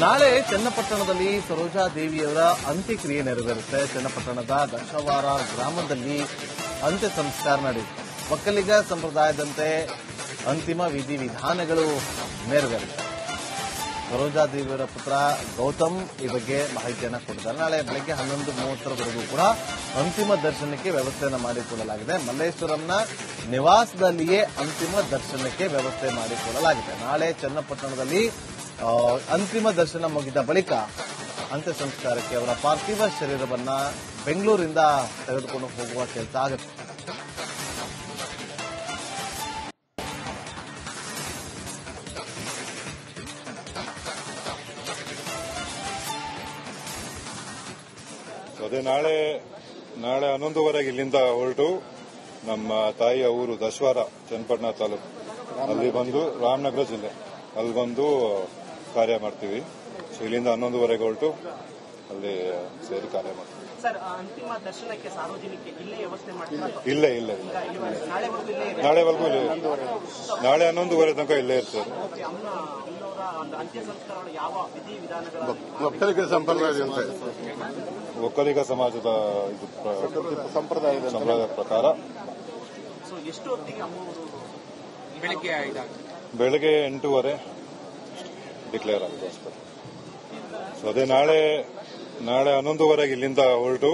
ನಾಳೆ ಚನ್ನಪಟ್ಟಣದಲ್ಲಿ ಸರೋಜಾ ದೇವಿಯವರ ಅಂತ್ಯಕ್ರಿಯೆ ನೆರವೇರುತ್ತೆ. ಚನ್ನಪಟ್ಟಣದ ದಶವಾರ ಗ್ರಾಮದಲ್ಲಿ ಅಂತ್ಯ ಸಂಸ್ಕಾರ ನಡೆಯುತ್ತೆ. ಒಕ್ಕಲಿಗ ಸಂಪ್ರದಾಯದಂತೆ ಅಂತಿಮ ವಿಧಿವಿಧಾನಗಳು ನೆರವೇರುತ್ತೆ. ಸರೋಜಾ ದೇವಿಯವರ ಪುತ್ರ ಗೌತಮ್ ಈ ಬಗ್ಗೆ ಮಾಹಿತಿಯನ್ನು ಕೊಟ್ಟಿದ್ದಾರೆ. ನಾಳೆ ಬೆಳಗ್ಗೆ 11:30ವರೆಗೂ ಕೂಡ ಅಂತಿಮ ದರ್ಶನಕ್ಕೆ ವ್ಯವಸ್ಥೆಯನ್ನು ಮಾಡಿಕೊಳ್ಳಲಾಗಿದೆ. ಮಲ್ಲೇಶ್ವರಂನ ನಿವಾಸದಲ್ಲಿಯೇ ಅಂತಿಮ ದರ್ಶನಕ್ಕೆ ವ್ಯವಸ್ಥೆ ಮಾಡಿಕೊಳ್ಳಲಾಗಿದೆ. ನಾಳೆ ಚನ್ನಪಟ್ಟಣದಲ್ಲಿ ಅಂತಿಮ ದರ್ಶನ ಮುಗಿದ ಬಳಿಕ ಅಂತ್ಯ ಸಂಸ್ಕಾರಕ್ಕೆ ಅವರ ಪಾರ್ಥಿವ ಶರೀರವನ್ನ ಬೆಂಗಳೂರಿಂದ ತೆಗೆದುಕೊಂಡು ಹೋಗುವ ಕೆಲಸ ಆಗುತ್ತೆ. ಅದೇ ನಾಳೆ 11:15 ಇಲ್ಲಿಂದ ಹೊರಟು ನಮ್ಮ ತಾಯಿಯ ಊರು ದಶವಾರ ಚನ್ನಪಟ್ಟಣ ತಾಲೂಕು ಅಲ್ಲಿ ಬಂದು ರಾಮನಗರ ಜಿಲ್ಲೆ ಅಲ್ಲಿ ಬಂದು ಕಾರ್ಯ ಮಾಡ್ತೀವಿ. ಸೊ ಇಲ್ಲಿಂದ 11:15 ಹೊರಟು ಅಲ್ಲಿ ಸೇರಿ ಕಾರ್ಯ ಮಾಡ್ತೀವಿ. ಸರ್, ಅಂತಿಮ ದರ್ಶನಕ್ಕೆ ಸಾರ್ವಜನಿಕ ಇಲ್ಲೇ ವ್ಯವಸ್ಥೆ ಮಾಡ್ತಾರೆ? ಇಲ್ಲ ನಾಳೆವರೆಗೂ ಇಲ್ಲೇ ನಾಳೆ 11:15 ತನಕ ಇಲ್ಲೇ ಇರ್ತಾರೆ. ಅಂತ್ಯ ಸಂಸ್ಕಾರ ಯಾವ ವಿಧಿ ವಿಧಾನಗಳು ಒಕ್ಕಲಿಗ ಸಂಪ್ರದಾಯದಂತೆ ಒಕ್ಕಲಿಗ ಸಮಾಜದ ಸಂಪ್ರದಾಯದ ಪ್ರಕಾರ ಎಷ್ಟು ಹೊತ್ತಿಗೆ ಅಮ್ಮವರು ಬೆಳಗ್ಗೆ 8:30 ಡಿಕ್ಲೇರ್ ಆಗಿದೆ ಹಾಸ್ಪಿಟಲ್. ಸೊ ಅದೇ ನಾಳೆ 11:15 ಇಲ್ಲಿಂದ ಹೊರಟು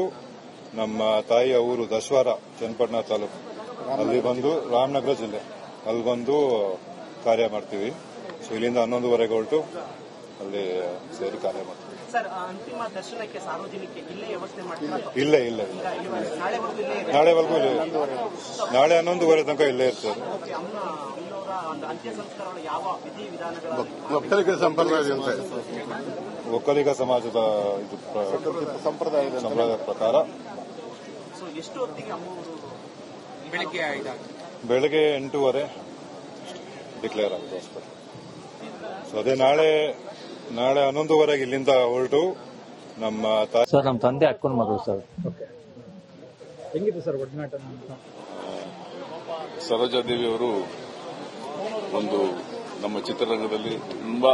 ನಮ್ಮ ತಾಯಿಯ ಊರು ದಶವಾರ ಚನ್ನಪಟ್ಟಣ ತಾಲೂಕು ಅಲ್ಲಿ ಬಂದು ರಾಮನಗರ ಜಿಲ್ಲೆ ಅಲ್ಲಿ ಬಂದು ಕಾರ್ಯ ಮಾಡ್ತೀವಿ. ಸೊ ಇಲ್ಲಿಂದ 11:15 ಹೊರಟು ಅಲ್ಲಿ ಸೇರಿ ಕಾರ್ಯ ಮಾಡ್ತೀವಿ. ಸರ್, ಅಂತಿಮ ದರ್ಶನಕ್ಕೆ ಸಾರ್ವಜನಿಕ ಇಲ್ಲೇ ವ್ಯವಸ್ಥೆ ಮಾಡ್ತಾರೆ? ಇಲ್ಲ ನಾಳೆವರೆಗೂ ಇಲ್ಲೇ ನಾಳೆ 11:15 ತನಕ ಇಲ್ಲೇ ಇರ್ತಾರೆ. ಅಂತ್ಯ ಸಂಸ್ಕಾರ ಯಾವ ವಿಧಿ ವಿಧಾನಗಳು ಒಕ್ಕಲಿಗ ಸಂಪ್ರದಾಯದಂತೆ ಒಕ್ಕಲಿಗ ಸಮಾಜದ ಸಂಪ್ರದಾಯದ ಪ್ರಕಾರ ಎಷ್ಟು ಹೊತ್ತಿಗೆ ಅಮ್ಮವರು ಬೆಳಗ್ಗೆ 8:30 ಡಿಕ್ಲೇರ್ ಆಗಿದೆ ಹಾಸ್ಪಿಟಲ್. ಸೊ ಅದೇ ನಾಳೆ 11:15 ಇಲ್ಲಿಂದ ಹೊರಟು ನಮ್ಮ ಸರ್, ನಮ್ಮ ತಂದೆ ಅಕ್ಕನ ಮಗಳು ಸರ್. ಹೆಂಗಿತ್ತು ಸರ್ ಒಡನಾಟ? ಸರೋಜಾ ದೇವಿಯವರು ಒಂದು ನಮ್ಮ ಚಿತ್ರರಂಗದಲ್ಲಿ ತುಂಬಾ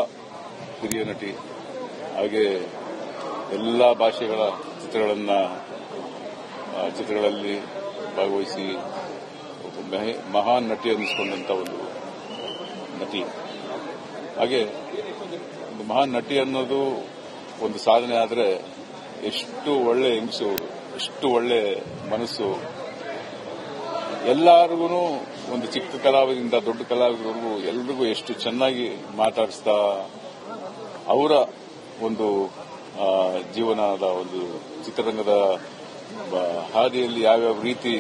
ಹಿರಿಯ ನಟಿ, ಹಾಗೆ ಎಲ್ಲ ಭಾಷೆಗಳ ಚಿತ್ರಗಳಲ್ಲಿ ಭಾಗವಹಿಸಿ ಮಹಾನ್ ನಟಿ ಅನ್ನಿಸಿಕೊಂಡಂತ ಒಂದು ನಟಿ. ಹಾಗೆ ಒಂದು ಮಹಾನ್ ನಟಿ ಅನ್ನೋದು ಒಂದು ಸಾಧನೆ ಆದರೆ ಎಷ್ಟು ಒಳ್ಳೆ ಹೆಂಗಸು, ಎಷ್ಟು ಒಳ್ಳೆ ಮನಸ್ಸು, ಎಲ್ಲರಿಗೂ ಒಂದು ಚಿಕ್ಕ ಕಲಾವಿದರಿಂದ ದೊಡ್ಡ ಕಲಾವಿದರಿಗೂ ಎಲ್ರಿಗೂ ಎಷ್ಟು ಚೆನ್ನಾಗಿ ಮಾತಾಡಿಸ್ತಾ ಅವರ ಒಂದು ಜೀವನದ ಒಂದು ಚಿತ್ರರಂಗದ ಹಾದಿಯಲ್ಲಿ ಯಾವ್ಯಾವ ರೀತಿ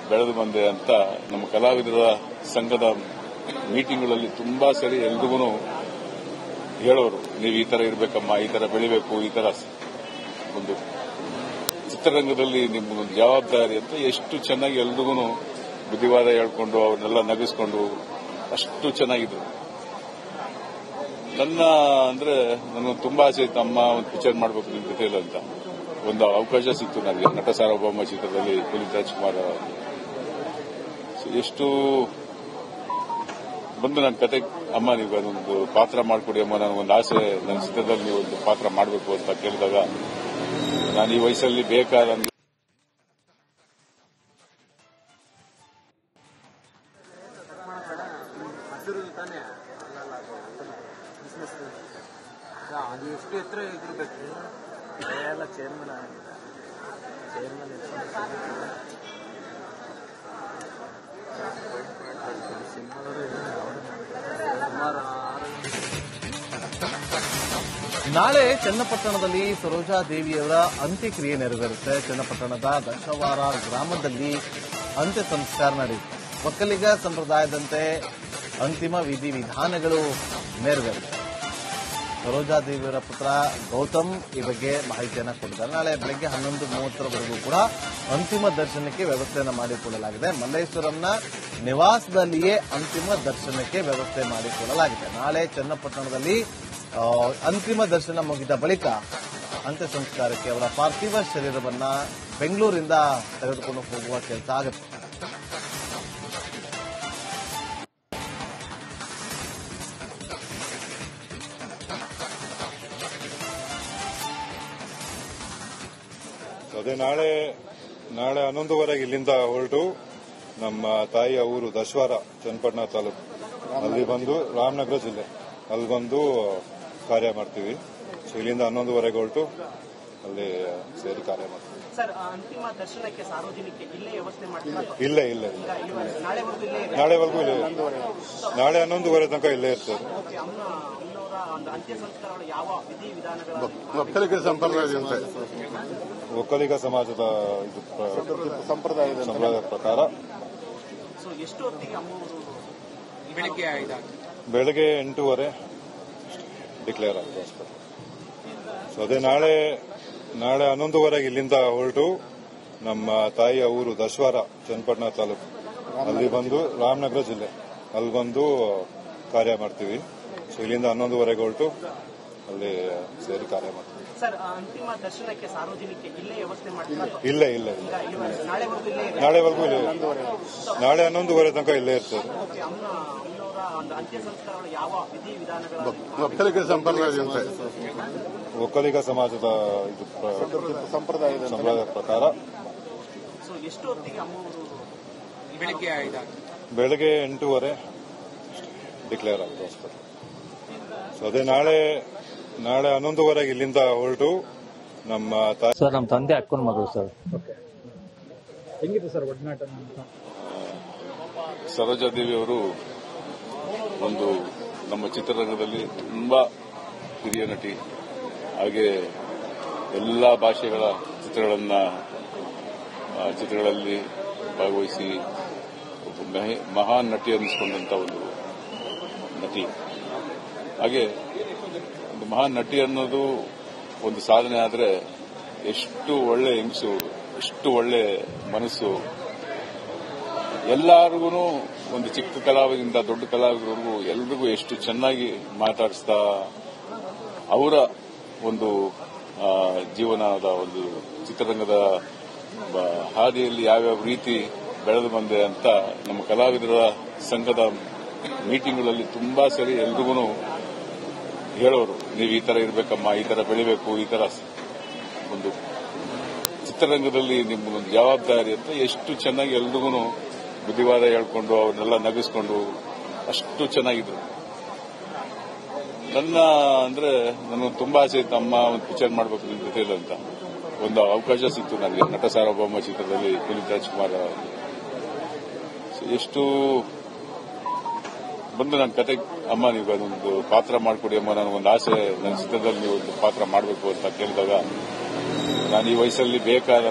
ಬೆಳೆದು ಬಂದೆ ಅಂತ ನಮ್ಮ ಕಲಾವಿದರ ಸಂಘದ ಮೀಟಿಂಗ್ಗಳಲ್ಲಿ ತುಂಬಾ ಸರಿ ಎಲ್ರಿಗೂ ಹೇಳೋರು, ನೀವು ಈ ತರ ಇರಬೇಕಮ್ಮ, ಈ ತರ ಬೆಳಿಬೇಕು, ಈ ತರ ಒಂದು ಚಿತ್ರರಂಗದಲ್ಲಿ ನಿಮ್ಗೊಂದು ಜವಾಬ್ದಾರಿ ಅಂತ ಎಷ್ಟು ಚೆನ್ನಾಗಿ ಎಲ್ರಿಗೂ ಬುದ್ಧಿವಾದ ಹೇಳ್ಕೊಂಡು ಅವ್ರನ್ನೆಲ್ಲ ನಗಿಸ್ಕೊಂಡು ಅಷ್ಟು ಚೆನ್ನಾಗಿದ್ರು. ನನಗೆ ತುಂಬಾ ಆಸೆ ಇತ್ತು, ಅಮ್ಮ ಒಂದು ಪಿಕ್ಚರ್ ಮಾಡಬೇಕು ನಿಮ್ ಜೊತೆಲಿ ಅಂತ. ಒಂದು ಅವಕಾಶ ಸಿಕ್ತು ನನಗೆ ನಟ ಸಾರ್ವಭೌಮ ಚಿತ್ರದಲ್ಲಿ ಪುನೀತ್ ರಾಜ್ಕುಮಾರ್. ಎಷ್ಟು ಬಂದು ನನ್ನ ಕತೆ, ಅಮ್ಮ ನೀವು ಅದೊಂದು ಪಾತ್ರ ಮಾಡಿಕೊಡಿ ಅಮ್ಮ, ನನಗೊಂದು ಆಸೆ, ನನ್ನ ಚಿತ್ರದಲ್ಲಿ ನೀವು ಒಂದು ಪಾತ್ರ ಮಾಡಬೇಕು ಅಂತ ಕೇಳಿದಾಗ ನಾನು ಈ ವಯಸ್ಸಲ್ಲಿ ಬೇಕಾದ ಎಷ್ಟು ಎತ್ತರ ಇದಿರ್ಬೇಕು ಎಲ್ಲ ಚೇರ್ಮನ್ ನಾಳೆ ಚನ್ನಪಟ್ಟಣದಲ್ಲಿ ಸರೋಜಾ ದೇವಿಯವರ ಅಂತ್ಯಕ್ರಿಯೆ ನೆರವೇರುತ್ತೆ. ಚನ್ನಪಟ್ಟಣದ ದಶವಾರ ಗ್ರಾಮದಲ್ಲಿ ಅಂತ್ಯ ಸಂಸ್ಕಾರ ನಡೆಯುತ್ತೆ. ಒಕ್ಕಲಿಗ ಸಂಪ್ರದಾಯದಂತೆ ಅಂತಿಮ ವಿಧಿವಿಧಾನಗಳು ನೆರವೇರುತ್ತೆ. ಸರೋಜಾ ದೇವಿಯವರ ಪುತ್ರ ಗೌತಮ್ ಈ ಬಗ್ಗೆ ಮಾಹಿತಿಯನ್ನು ಕೊಟ್ಟಿದ್ದಾರೆ. ನಾಳೆ ಬೆಳಗ್ಗೆ 11:30ವರೆಗೂ ಕೂಡ ಅಂತಿಮ ದರ್ಶನಕ್ಕೆ ವ್ಯವಸ್ಥೆಯನ್ನು ಮಾಡಿಕೊಳ್ಳಲಾಗಿದೆ. ಮಲ್ಲೇಶ್ವರಂನ ನಿವಾಸದಲ್ಲಿಯೇ ಅಂತಿಮ ದರ್ಶನಕ್ಕೆ ವ್ಯವಸ್ಥೆ ಮಾಡಿಕೊಳ್ಳಲಾಗಿದೆ. ನಾಳೆ ಚನ್ನಪಟ್ಟಣದಲ್ಲಿ ಅಂತಿಮ ದರ್ಶನ ಮುಗಿದ ಬಳಿಕ ಅಂತ್ಯ ಸಂಸ್ಕಾರಕ್ಕೆ ಅವರ ಪಾರ್ಥಿವ ಶರೀರವನ್ನ ಬೆಂಗಳೂರಿಂದ ತೆಗೆದುಕೊಂಡು ಹೋಗುವ ಕೆಲಸ ಆಗುತ್ತೆ. ಅದೇ ನಾಳೆ 11:30 ಇಲ್ಲಿಂದ ಹೊರಟು ನಮ್ಮ ತಾಯಿಯ ಊರು ದಶವಾರ ಚನ್ನಪಟ್ಟಣ ತಾಲೂಕು ಅಲ್ಲಿ ಬಂದು ರಾಮನಗರ ಜಿಲ್ಲೆ ಅಲ್ಲಿ ಬಂದು ಕಾರ್ಯ ಮಾಡ್ತೀವಿ. ಸೊ ಇಲ್ಲಿಂದ 11:30 ಹೊರಟು ಅಲ್ಲಿ ಸೇರಿ ಕಾರ್ಯ ಮಾಡ್ತೀವಿ. ಸರ್, ಅಂತಿಮ ದರ್ಶನಕ್ಕೆ ಸಾರ್ವಜನಿಕ ಇಲ್ಲೇ ವ್ಯವಸ್ಥೆ ಮಾಡ್ತಾರೆ? ಇಲ್ಲೇ ನಾಳೆವರೆಗೂ ಇಲ್ಲೇ, ನಾಳೆ 11:30 ತನಕ ಇಲ್ಲೇ ಇರ್ತಾರೆ. ಅಂತ್ಯ ಸಂಸ್ಕಾರಗಳು ಯಾವ ವಿಧಿ ವಿಧಾನಗಳ ಒಕ್ಕಲಿಗ ಸಂಪ್ರದಾಯದಂತೆ ಒಕ್ಕಲಿಗ ಸಮಾಜದ ಸಂಪ್ರದಾಯದ ಪ್ರಕಾರ ಎಷ್ಟು ಹೊತ್ತಿಗೆ ಅಮ್ಮವರು ಬೆಳಗ್ಗೆ 8:30 ಡಿಕ್ಲೇರ್ ಆಗಿದೆ ಹಾಸ್ಪಿಟಲ್. ಸೊ ಅದೇ ನಾಳೆ 11:30 ಇಲ್ಲಿಂದ ಹೊರಟು ನಮ್ಮ ತಾಯಿಯ ಊರು ದಶವಾರ ಚನ್ನಪಟ್ಟಣ ತಾಲೂಕು ಅಲ್ಲಿ ಬಂದು ರಾಮನಗರ ಜಿಲ್ಲೆ ಅಲ್ಲಿ ಬಂದು ಕಾರ್ಯ ಮಾಡ್ತೀವಿ. ಸೊ ಇಲ್ಲಿಂದ 11:30 ಹೊರಟು ಅಲ್ಲಿ ಸೇರಿ ಕಾರ್ಯ ಮಾಡ್ತೀವಿ. ಸರ್, ಅಂತಿಮ ದರ್ಶನಕ್ಕೆ ಸಾರ್ವಜನಿಕ ಇಲ್ಲೇ ವ್ಯವಸ್ಥೆ ಮಾಡ್ತಾರೆ? ಇಲ್ಲೇ ನಾಳೆವರೆಗೂ ಇಲ್ಲೇ, ನಾಳೆ 11:30 ತನಕ ಇಲ್ಲೇ ಇರ್ತಾರೆ. ಅಂತ್ಯ ಸಂಸ್ಕಾರಗಳು ಯಾವ ವಿಧಿ ವಿಧಾನಗಳ ಒಕ್ಕಲಿಗ ಸಂಪ್ರದಾಯದಂತೆ ಒಕ್ಕಲಿಗ ಸಮಾಜದ ಸಂಪ್ರದಾಯದ ಪ್ರಕಾರ ಎಷ್ಟು ಹೊತ್ತಿಗೆ ಅಮ್ಮವರು ಬೆಳಗ್ಗೆ 8:30 ಡಿಕ್ಲೇರ್ ಆಗಿದೆ ಹಾಸ್ಪಿಟಲ್. ಸೊ ಅದೇ ನಾಳೆ 11:30 ಇಲ್ಲಿಂದ ಹೊರಟು ನಮ್ಮ ಸರ್ ನಮ್ಮ ತಂದೆ ಅಕ್ಕನ ಮಗಳು ಸರ್. ಹೆಂಗಿದೆ ಸರ್ ಒಡನಾಟ? ಸರೋಜಾದೇವಿ ಅವರು ಒಂದು ನಮ್ಮ ಚಿತ್ರರಂಗದಲ್ಲಿ ತುಂಬಾ ಹಿರಿಯ ನಟಿ, ಹಾಗೆ ಎಲ್ಲ ಭಾಷೆಗಳ ಚಿತ್ರಗಳಲ್ಲಿ ಭಾಗವಹಿಸಿ ಒಬ್ಬ ಮಹಾನ್ ನಟಿ ಅನ್ನಿಸಿಕೊಂಡಂತ ಒಂದು ನಟಿ. ಹಾಗೆ ಒಂದು ಮಹಾನ್ ನಟಿ ಅನ್ನೋದು ಒಂದು ಸಾಧನೆ ಆದರೆ ಎಷ್ಟು ಒಳ್ಳೆ ಹೆಂಗಸು, ಎಷ್ಟು ಒಳ್ಳೆ ಮನಸ್ಸು, ಎಲ್ಲರಿಗೂ ಒಂದು ಚಿಕ್ಕ ಕಲಾವಿದರಿಂದ ದೊಡ್ಡ ಕಲಾವಿದರಿಗೂ ಎಲ್ರಿಗೂ ಎಷ್ಟು ಚೆನ್ನಾಗಿ ಮಾತಾಡಿಸ್ತಾ ಅವರ ಒಂದು ಜೀವನದ ಒಂದು ಚಿತ್ರರಂಗದ ಹಾದಿಯಲ್ಲಿ ಯಾವ್ಯಾವ ರೀತಿ ಬೆಳೆದು ಬಂದೆ ಅಂತ ನಮ್ಮ ಕಲಾವಿದರ ಸಂಘದ ಮೀಟಿಂಗ್ಗಳಲ್ಲಿ ತುಂಬಾ ಸರಿ ಎಲ್ರಿಗೂ ಹೇಳೋರು, ನೀವು ಈ ತರ ಇರಬೇಕಮ್ಮ, ಈ ತರ ಬೆಳಿಬೇಕು, ಈ ತರ ಒಂದು ಚಿತ್ರರಂಗದಲ್ಲಿ ನಿಮ್ಗೊಂದು ಜವಾಬ್ದಾರಿ ಅಂತ ಎಷ್ಟು ಚೆನ್ನಾಗಿ ಎಲ್ರಿಗೂ ಬುದ್ಧಿವಾದ ಹೇಳ್ಕೊಂಡು ಅವ್ರನ್ನೆಲ್ಲ ನಗಿಸ್ಕೊಂಡು ಅಷ್ಟು ಚೆನ್ನಾಗಿದ್ರು. ನನಗೆ ತುಂಬಾ ಆಸೆ ಇತ್ತು ಅಮ್ಮ ಒಂದು ಪಿಕ್ಚರ್ ಮಾಡಬೇಕು ನಿಮ್ಮ ಜೊತೆಲಿ ಅಂತ. ಒಂದು ಅವಕಾಶ ಸಿಕ್ತು ನನಗೆ ನಟ ಸಾರ್ವಭೌಮ ಚಿತ್ರದಲ್ಲಿ ಪುನೀತ್ ರಾಜ್ಕುಮಾರ್ ಎಷ್ಟು ಬಂದು ನನ್ನ ಕತೆ, ಅಮ್ಮ ನೀವು ಅದೊಂದು ಪಾತ್ರ ಮಾಡಿಕೊಡಿ ಅಮ್ಮ, ನನಗೊಂದು ಆಸೆ, ನನ್ನ ಚಿತ್ರದಲ್ಲಿ ನೀವು ಒಂದು ಪಾತ್ರ ಮಾಡಬೇಕು ಅಂತ ಕೇಳಿದಾಗ ನಾನು ಈ ವಯಸ್ಸಲ್ಲಿ ಬೇಕಾದ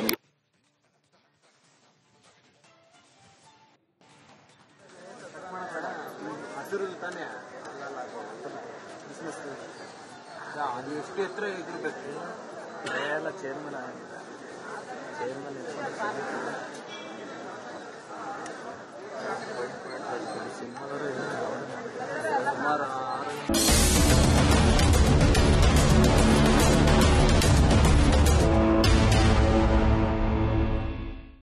ಅದು ಎಷ್ಟು ಎತ್ತರ ಇದಿರ್ಬೇಕು ಎಲ್ಲ ಚೇರ್ಮನ್ ಸಿನಿಮಾದವರು ಸುಮಾರು